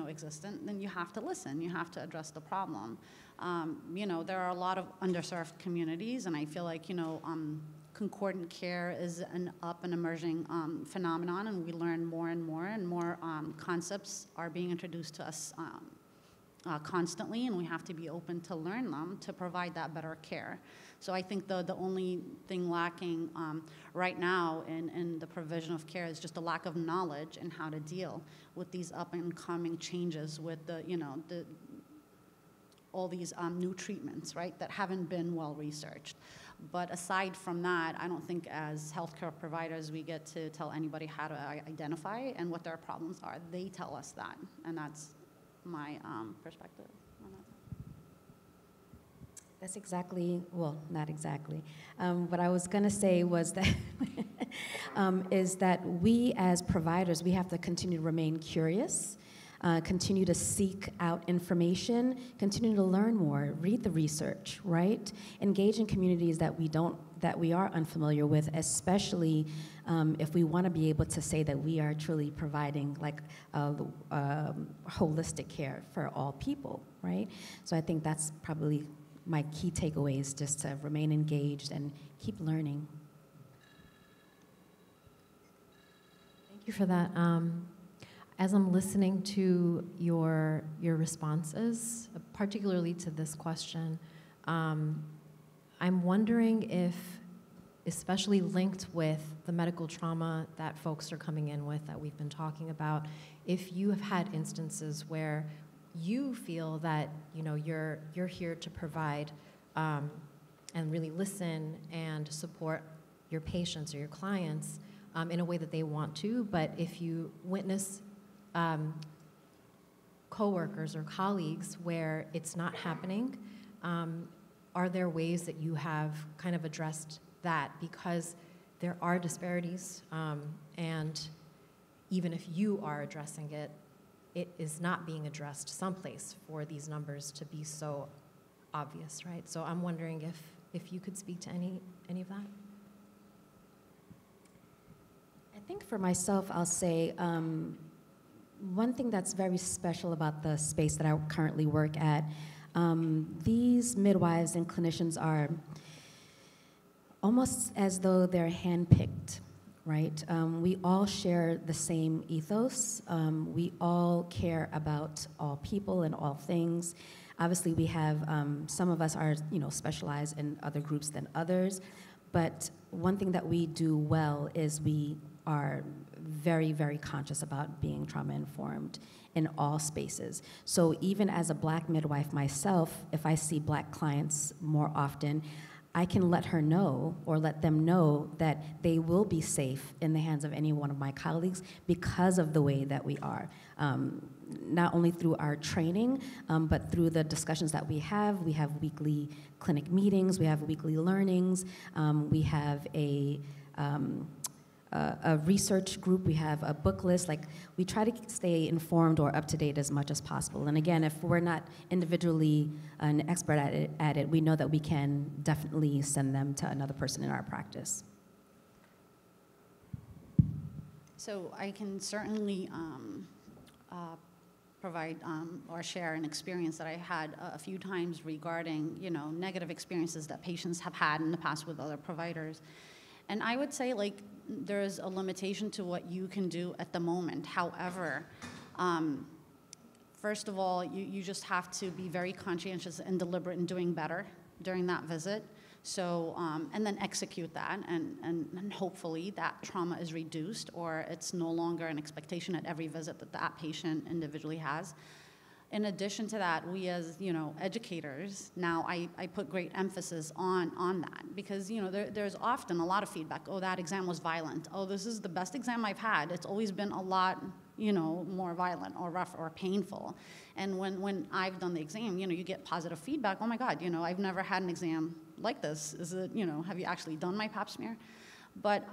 existent, then you have to listen. You have to address the problem. There are a lot of underserved communities, and I feel like, concordant care is an up and emerging phenomenon, and we learn more and more concepts are being introduced to us constantly, and we have to be open to learn them to provide that better care. So I think the only thing lacking right now in the provision of care is just a lack of knowledge in how to deal with these up and coming changes with all these new treatments, right, that haven't been well researched. But aside from that, I don't think as healthcare providers we get to tell anybody how to identify and what their problems are. They tell us that, and that's my perspective on that. That's exactly, well, not exactly. What I was going to say was that is that we as providers, we have to continue to remain curious, continue to seek out information, continue to learn more, read the research, right? Engage in communities that we are unfamiliar with, especially if we want to be able to say that we are truly providing like holistic care for all people, right? So I think that's probably my key takeaways, just to remain engaged and keep learning. Thank you for that. As I'm listening to your responses, particularly to this question, I'm wondering if, especially linked with the medical trauma that folks are coming in with that we've been talking about, if you have had instances where you feel that you're here to provide and really listen and support your patients or your clients in a way that they want to, but if you witness coworkers or colleagues where it's not happening, are there ways that you have kind of addressed that? Because there are disparities, and even if you are addressing it, it is not being addressed someplace for these numbers to be so obvious, right? So I'm wondering if you could speak to any of that. I think for myself, I'll say one thing that's very special about the space that I currently work at, these midwives and clinicians are almost as though they're handpicked, right? We all share the same ethos. We all care about all people and all things. Obviously, we have, some of us are, specialized in other groups than others, but one thing that we do well is we are very, very conscious about being trauma-informed in all spaces. So even as a Black midwife myself, if I see Black clients more often, I can let her know or let them know that they will be safe in the hands of any one of my colleagues because of the way that we are. Not only through our training, but through the discussions that we have. We have weekly clinic meetings, we have weekly learnings, we have a research group, we have a book list. Like, we try to stay informed or up to date as much as possible. And again, if we're not individually an expert at it, we know that we can definitely send them to another person in our practice. So I can certainly provide or share an experience that I had a few times regarding, negative experiences that patients have had in the past with other providers. And I would say, there's a limitation to what you can do at the moment. However, first of all, you just have to be very conscientious and deliberate in doing better during that visit. So, and then execute that, and hopefully that trauma is reduced, or it's no longer an expectation at every visit that that patient individually has. In addition to that, we as, educators, now I put great emphasis on that, because, there's often a lot of feedback. Oh, that exam was violent. Oh, this is the best exam I've had. It's always been a lot, more violent or rough or painful. And when I've done the exam, you get positive feedback. Oh my God, I've never had an exam like this. Is it, have you actually done my pap smear? But,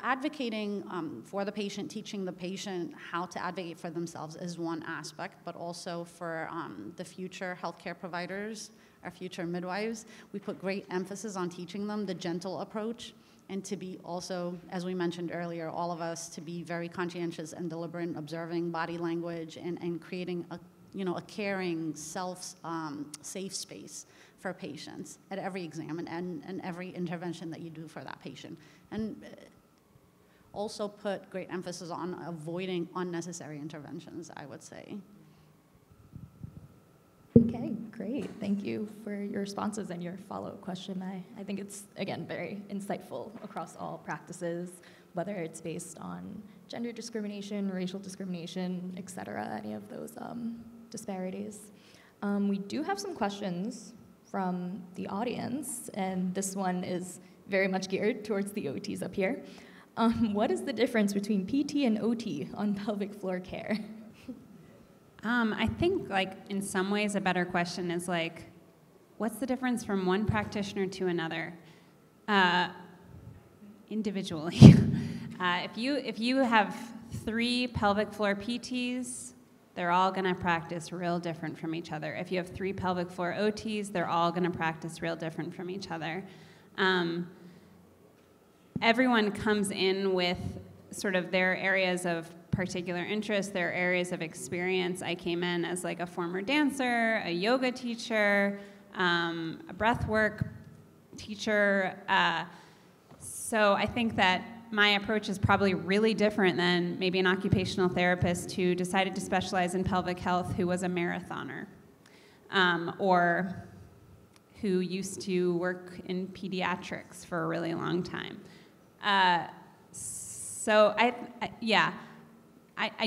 advocating for the patient, teaching the patient how to advocate for themselves is one aspect, but also for the future healthcare providers, our future midwives, we put great emphasis on teaching them the gentle approach, and to be also, as we mentioned earlier, all of us to be very conscientious and deliberate in observing body language and creating a caring, safe space for patients at every exam and every intervention that you do for that patient. And also put great emphasis on avoiding unnecessary interventions, I would say. Okay, great. Thank you for your responses and your follow-up question. I think it's, again, very insightful across all practices, whether it's based on gender discrimination, racial discrimination, et cetera, any of those disparities. We do have some questions from the audience, and this one is very much geared towards the OTs up here. What is the difference between PT and OT on pelvic floor care? I think, in some ways, a better question is, what's the difference from one practitioner to another? Individually. If you have 3 pelvic floor PTs, they're all going to practice real different from each other. If you have 3 pelvic floor OTs, they're all going to practice real different from each other. Everyone comes in with sort of their areas of particular interest, their areas of experience. I came in as like a former dancer, a yoga teacher, a breathwork teacher. So I think that my approach is probably really different than maybe an occupational therapist who decided to specialize in pelvic health who was a marathoner, or who used to work in pediatrics for a really long time. So I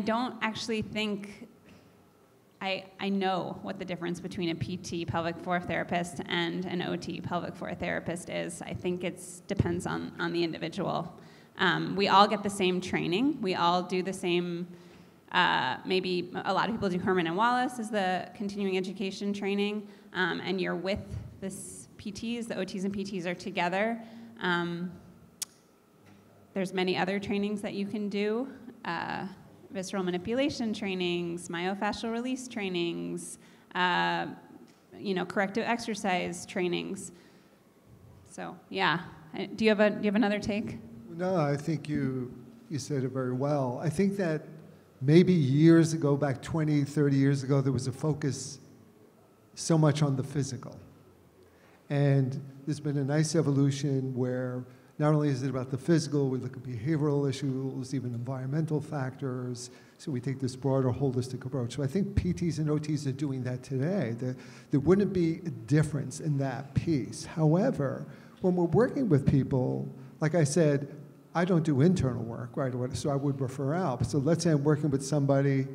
don't actually think I know what the difference between a PT pelvic floor therapist and an OT pelvic floor therapist is. I think it depends on the individual. We all get the same training. We all do the same, maybe a lot of people do Herman and Wallace as the continuing education training, and you're with this PTs, the OTs and PTs are together. There's many other trainings that you can do. Visceral manipulation trainings, myofascial release trainings, corrective exercise trainings. So yeah, do you have another take? No, I think you said it very well. I think that maybe years ago, back 20, 30 years ago, there was a focus so much on the physical. And there's been a nice evolution where not only is it about the physical, we look at behavioral issues, even environmental factors. So we take this broader holistic approach. So I think PTs and OTs are doing that today. There wouldn't be a difference in that piece. However, when we're working with people, like I said, I don't do internal work, right? So I would refer out. So let's say I'm working with somebody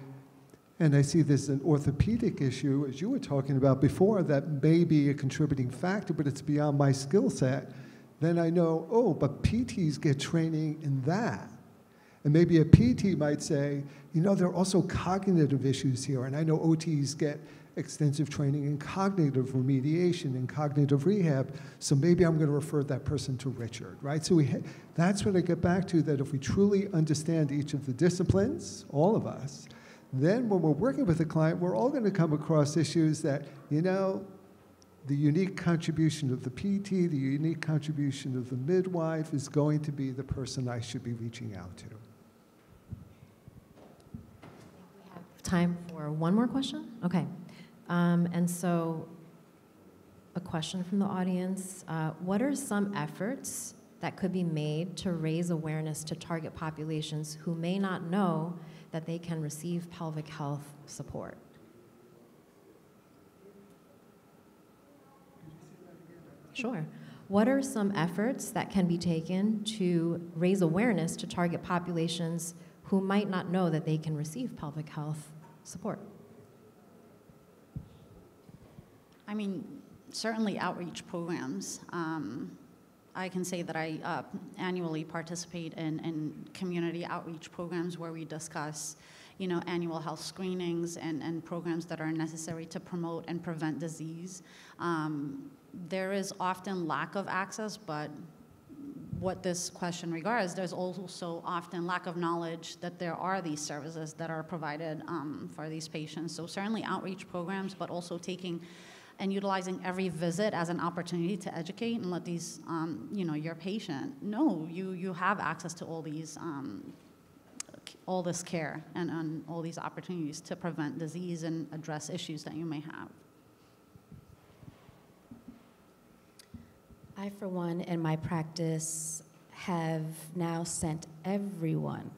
and I see there's an orthopedic issue, as you were talking about before, that may be a contributing factor, but it's beyond my skill set. Then I know, oh, but PTs get training in that. And maybe a PT might say, there are also cognitive issues here. And I know OTs get extensive training in cognitive remediation and cognitive rehab. So maybe I'm going to refer that person to Richard, right? So that's what I get back to, that if we truly understand each of the disciplines, all of us, then when we're working with a client, we're all going to come across issues that, the unique contribution of the PT, the unique contribution of the midwife is going to be the person I should be reaching out to. We have time for one more question? Okay. And so a question from the audience. What are some efforts that could be made to raise awareness to target populations who may not know that they can receive pelvic health support? Sure. What are some efforts that can be taken to raise awareness to target populations who might not know that they can receive pelvic health support? I mean, certainly outreach programs. I can say that I annually participate in community outreach programs where we discuss, annual health screenings and programs that are necessary to promote and prevent disease. There is often lack of access, but what this question regards, there's also often lack of knowledge that there are these services that are provided for these patients. So certainly outreach programs, but also taking and utilizing every visit as an opportunity to educate and let these, your patient know you have access to all these, all this care and all these opportunities to prevent disease and address issues that you may have. I, for one, in my practice, have now sent everyone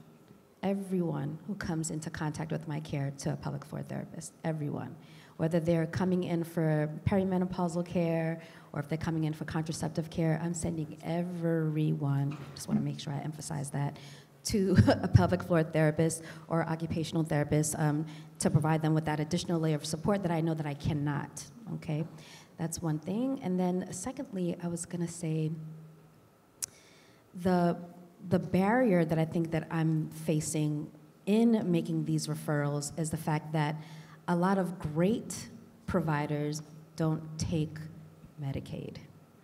who comes into contact with my care to a pelvic floor therapist, everyone. Whether they're coming in for perimenopausal care or if they're coming in for contraceptive care, I'm sending everyone, just want to make sure I emphasize that, to a pelvic floor therapist or occupational therapist to provide them with that additional layer of support that I know that I cannot, okay? That's one thing. And then secondly, I was going to say the barrier that I think that I'm facing in making these referrals is the fact that a lot of great providers don't take Medicaid,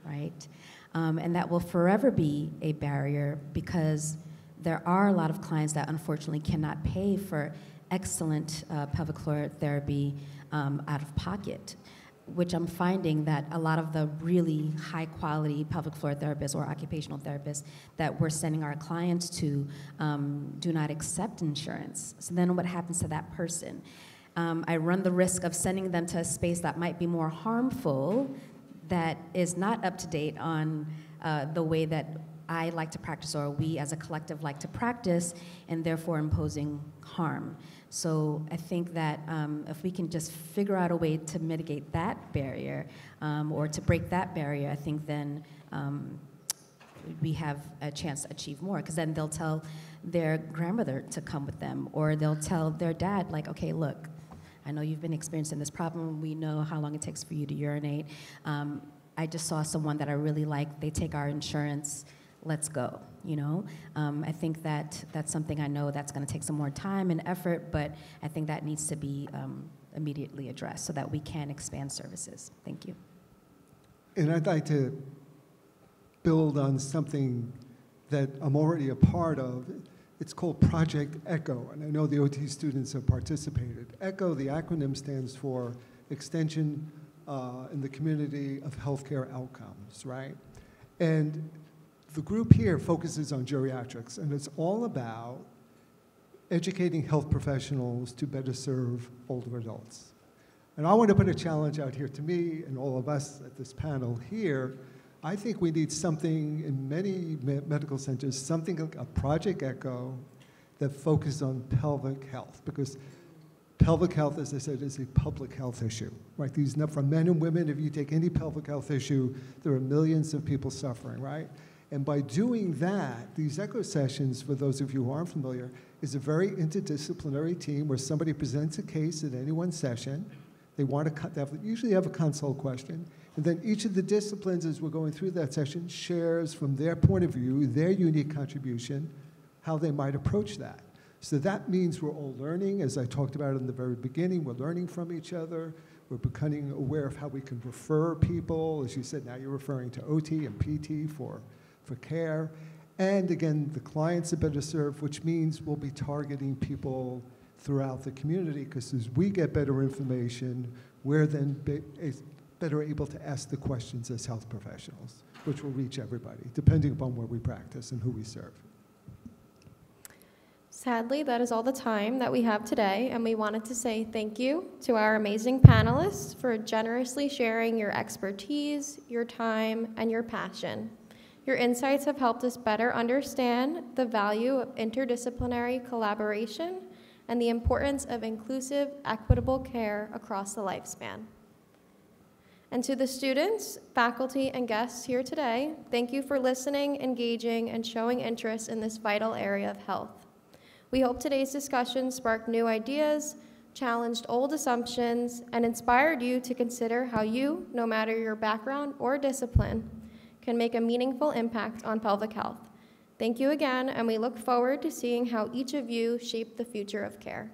right? And that will forever be a barrier because there are a lot of clients that unfortunately cannot pay for excellent pelvic floor therapy out of pocket, which I'm finding that a lot of the really high quality pelvic floor therapists or occupational therapists that we're sending our clients to do not accept insurance. So then what happens to that person? I run the risk of sending them to a space that might be more harmful, that is not up to date on the way that I like to practice or we as a collective like to practice, and therefore imposing harm. So I think that if we can just figure out a way to mitigate that barrier or to break that barrier, I think then we have a chance to achieve more, because then they'll tell their grandmother to come with them, or they'll tell their dad, like, okay, look, I know you've been experiencing this problem. We know how long it takes for you to urinate. I just saw someone that I really like. They take our insurance. Let's go, you know? I think that that's something I know that's gonna take some more time and effort, but I think that needs to be immediately addressed so that we can expand services. Thank you. And I'd like to build on something that I'm already a part of. It's called Project ECHO, and I know the OT students have participated. ECHO, the acronym stands for Extension in the Community of Healthcare Outcomes, right? And the group here focuses on geriatrics, and it's all about educating health professionals to better serve older adults. And I want to put a challenge out here to me and all of us at this panel here. I think we need something in many medical centers, something like a Project ECHO that focuses on pelvic health, because pelvic health, as I said, is a public health issue, right? These, for men and women, if you take any pelvic health issue, there are millions of people suffering, right? And by doing that, these ECHO sessions, for those of you who aren't familiar, is a very interdisciplinary team where somebody presents a case at any one session. They usually have a consult question, and then each of the disciplines, as we're going through that session, shares from their point of view, their unique contribution, how they might approach that. So that means we're all learning, as I talked about in the very beginning, we're learning from each other, we're becoming aware of how we can refer people. As you said, now you're referring to OT and PT for care. And again, the clients are better served, which means we'll be targeting people throughout the community, because as we get better information, we're then better able to ask the questions as health professionals, which will reach everybody, depending upon where we practice and who we serve. Sadly, that is all the time that we have today, and we wanted to say thank you to our amazing panelists for generously sharing your expertise, your time, and your passion. Your insights have helped us better understand the value of interdisciplinary collaboration and the importance of inclusive, equitable care across the lifespan. And to the students, faculty, and guests here today, thank you for listening, engaging, and showing interest in this vital area of health. We hope today's discussion sparked new ideas, challenged old assumptions, and inspired you to consider how you, no matter your background or discipline, can make a meaningful impact on pelvic health. Thank you again, and we look forward to seeing how each of you shape the future of care.